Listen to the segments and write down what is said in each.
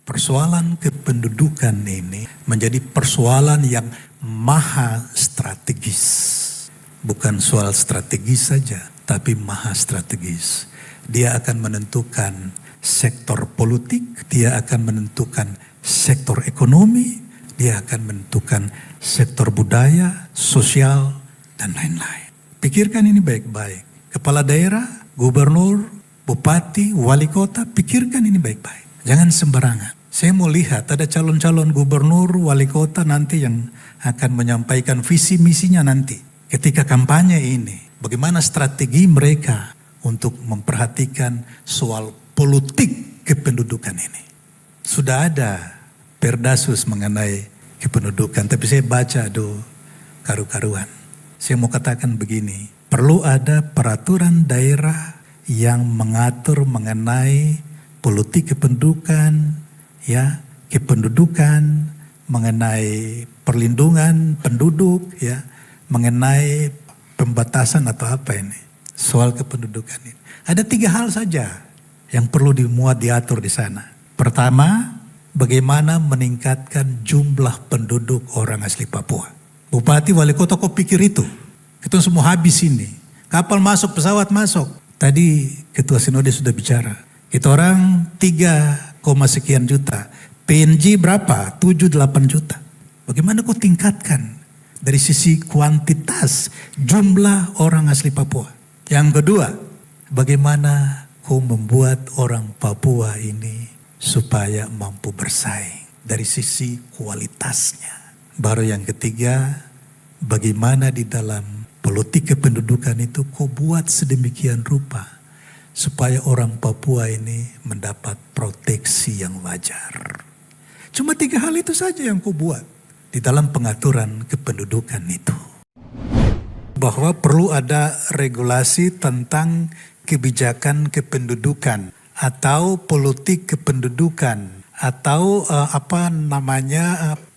Persoalan kependudukan ini menjadi persoalan yang maha strategis. Bukan soal strategis saja, tapi maha strategis. Dia akan menentukan sektor politik, dia akan menentukan sektor ekonomi, dia akan menentukan sektor budaya, sosial, dan lain-lain. Pikirkan ini baik-baik. Kepala daerah, gubernur, bupati, wali kota, pikirkan ini baik-baik. Jangan sembarangan. Saya mau lihat ada calon-calon gubernur, wali kota nanti yang akan menyampaikan visi misinya nanti. Ketika kampanye ini, bagaimana strategi mereka untuk memperhatikan soal politik kependudukan ini. Sudah ada perdasus mengenai kependudukan, tapi saya baca karu-karuan. Saya mau katakan begini, perlu ada peraturan daerah yang mengatur mengenai politik kependudukan, ya, kependudukan, mengenai perlindungan penduduk, ya, mengenai pembatasan atau apa ini, soal kependudukan ini. Ada 3 hal saja yang perlu diatur di sana. Pertama, bagaimana meningkatkan jumlah penduduk orang asli Papua. Bupati, wali kota, kok pikir itu? Kita semua habis ini. Kapal masuk, pesawat masuk. Tadi Ketua Sinode sudah bicara. Kita orang 3, sekian juta. PNG berapa? 7-8 juta. Bagaimana kau tingkatkan dari sisi kuantitas jumlah orang asli Papua? Yang kedua, bagaimana kau membuat orang Papua ini supaya mampu bersaing dari sisi kualitasnya. Baru yang ketiga, bagaimana di dalam politik kependudukan itu kau buat sedemikian rupa supaya orang Papua ini mendapat proteksi yang wajar. Cuma 3 hal itu saja yang kau buat di dalam pengaturan kependudukan itu. Bahwa perlu ada regulasi tentang kebijakan kependudukan atau politik kependudukan atau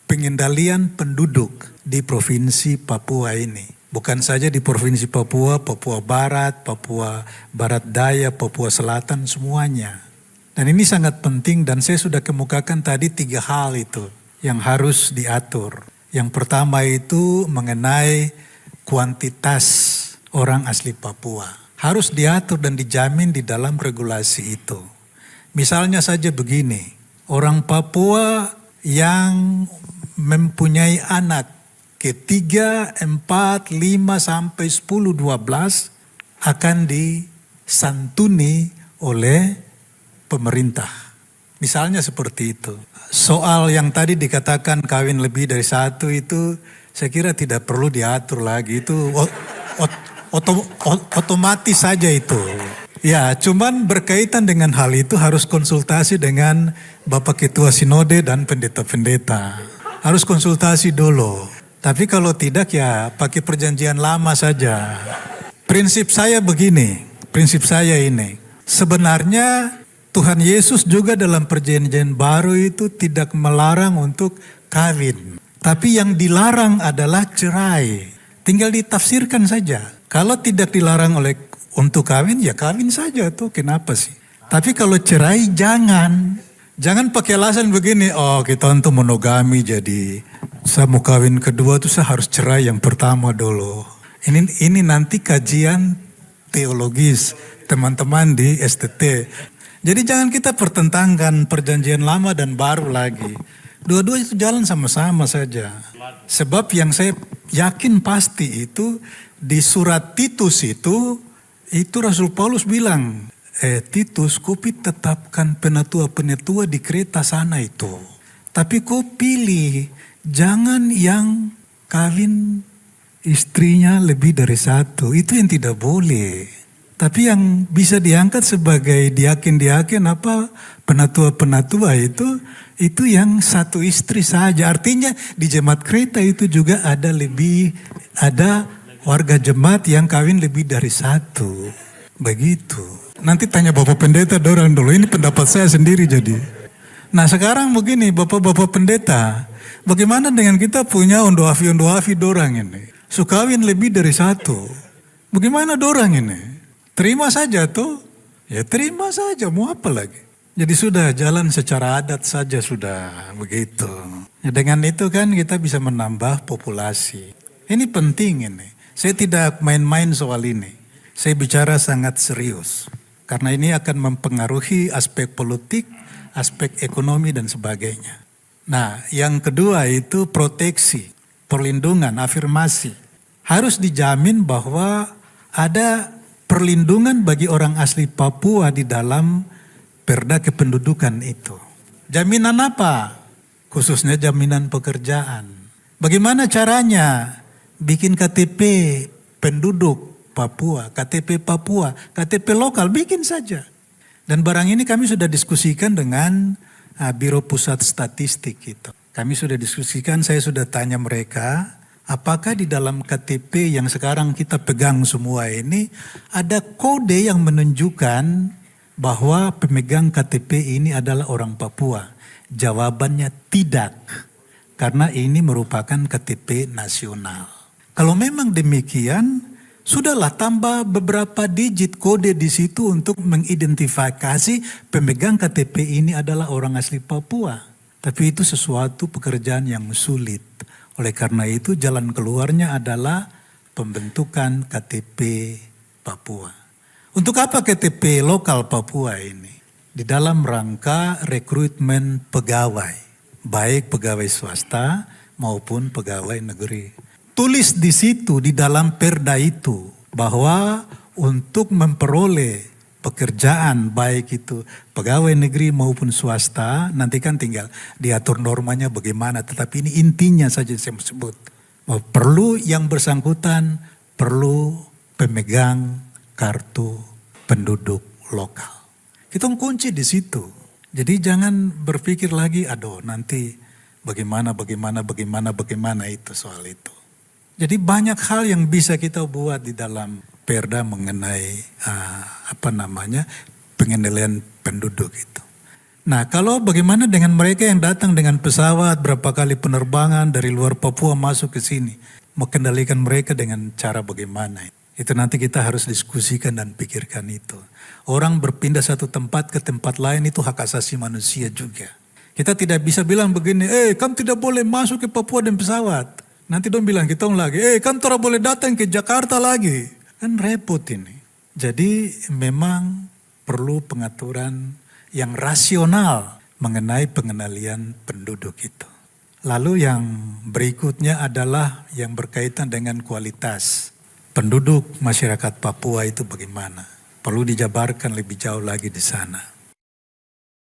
pengendalian penduduk di Provinsi Papua ini. Bukan saja di Provinsi Papua, Papua Barat, Papua Barat Daya, Papua Selatan, semuanya. Dan ini sangat penting dan saya sudah kemukakan tadi 3 hal itu yang harus diatur. Yang pertama itu mengenai kuantitas orang asli Papua. Harus diatur dan dijamin di dalam regulasi itu. Misalnya saja begini, orang Papua yang mempunyai anak ke-3, 4, 5, sampai 10, 12 akan disantuni oleh pemerintah. Misalnya seperti itu. Soal yang tadi dikatakan kawin lebih dari 1 itu saya kira tidak perlu diatur lagi. Itu otomatis saja itu. Ya, cuman berkaitan dengan hal itu harus konsultasi dengan Bapak Ketua Sinode dan pendeta-pendeta. Harus konsultasi dulu. Tapi kalau tidak ya pakai perjanjian lama saja. Prinsip saya begini, prinsip saya ini. Sebenarnya Tuhan Yesus juga dalam perjanjian baru itu tidak melarang untuk kawin. Tapi yang dilarang adalah cerai. Tinggal ditafsirkan saja. Kalau tidak dilarang untuk kawin ya kawin saja tuh, kenapa sih? Tapi kalau cerai jangan. Jangan pakai alasan begini, oh kita untuk monogami jadi saya mau kawin kedua tuh saya harus cerai yang pertama dulu. Ini nanti kajian teologis teman-teman di STT. Jadi jangan kita pertentangkan perjanjian lama dan baru lagi. Dua-dua itu jalan sama-sama saja. Sebab yang saya yakin pasti itu di surat Titus itu Rasul Paulus bilang, Titus, kau tetapkan penatua-penatua di Kreta sana itu. Tapi kau pilih, jangan yang kawin istrinya lebih dari 1. Itu yang tidak boleh. Tapi yang bisa diangkat sebagai diaken-diaken penatua-penatua itu yang 1 istri saja. Artinya di jemaat Kreta itu juga ada warga jemaat yang kawin lebih dari 1. Begitu. Nanti tanya Bapak Pendeta dorang dulu, ini pendapat saya sendiri jadi. Nah sekarang begini Bapak-Bapak Pendeta, bagaimana dengan kita punya ondoafi dorang ini? Sukawin lebih dari 1. Bagaimana dorang ini? Terima saja tuh, ya terima saja, mau apa lagi? Jadi sudah jalan secara adat saja sudah begitu. Ya, dengan itu kan kita bisa menambah populasi. Ini penting ini. Saya tidak main-main soal ini. Saya bicara sangat serius. Karena ini akan mempengaruhi aspek politik, aspek ekonomi dan sebagainya. Nah, yang kedua itu proteksi, perlindungan, afirmasi. Harus dijamin bahwa ada perlindungan bagi orang asli Papua di dalam Perda kependudukan itu. Jaminan apa? Khususnya jaminan pekerjaan. Bagaimana caranya? Bikin KTP penduduk Papua, KTP Papua, KTP lokal, bikin saja. Dan barang ini kami sudah diskusikan dengan Biro Pusat Statistik itu. Kami sudah diskusikan, saya sudah tanya mereka, apakah di dalam KTP yang sekarang kita pegang semua ini ada kode yang menunjukkan bahwa pemegang KTP ini adalah orang Papua? Jawabannya tidak, karena ini merupakan KTP nasional. Kalau memang demikian, sudahlah tambah beberapa digit kode di situ untuk mengidentifikasi pemegang KTP ini adalah orang asli Papua. Tapi itu sesuatu pekerjaan yang sulit. Oleh karena itu jalan keluarnya adalah pembentukan KTP Papua. Untuk apa KTP lokal Papua ini? Di dalam rangka rekrutmen pegawai, baik pegawai swasta maupun pegawai negeri. Tulis di situ di dalam perda itu bahwa untuk memperoleh pekerjaan baik itu pegawai negeri maupun swasta, nanti kan tinggal diatur normanya bagaimana, tetapi ini intinya saja saya sebut. Bahwa perlu yang bersangkutan, perlu pemegang kartu penduduk lokal. Kita kunci di situ. Jadi jangan berpikir lagi, aduh nanti bagaimana itu soal itu. Jadi banyak hal yang bisa kita buat di dalam perda mengenai pengendalian penduduk itu. Nah, kalau bagaimana dengan mereka yang datang dengan pesawat berapa kali penerbangan dari luar Papua masuk ke sini, mengendalikan mereka dengan cara bagaimana? Itu nanti kita harus diskusikan dan pikirkan itu. Orang berpindah satu tempat ke tempat lain itu hak asasi manusia juga. Kita tidak bisa bilang begini, kamu tidak boleh masuk ke Papua dengan pesawat. Nanti dong bilang kita lagi, kamu tidak boleh datang ke Jakarta lagi. Kan repot ini. Jadi memang perlu pengaturan yang rasional mengenai pengendalian penduduk itu. Lalu yang berikutnya adalah yang berkaitan dengan kualitas penduduk masyarakat Papua itu bagaimana. Perlu dijabarkan lebih jauh lagi di sana.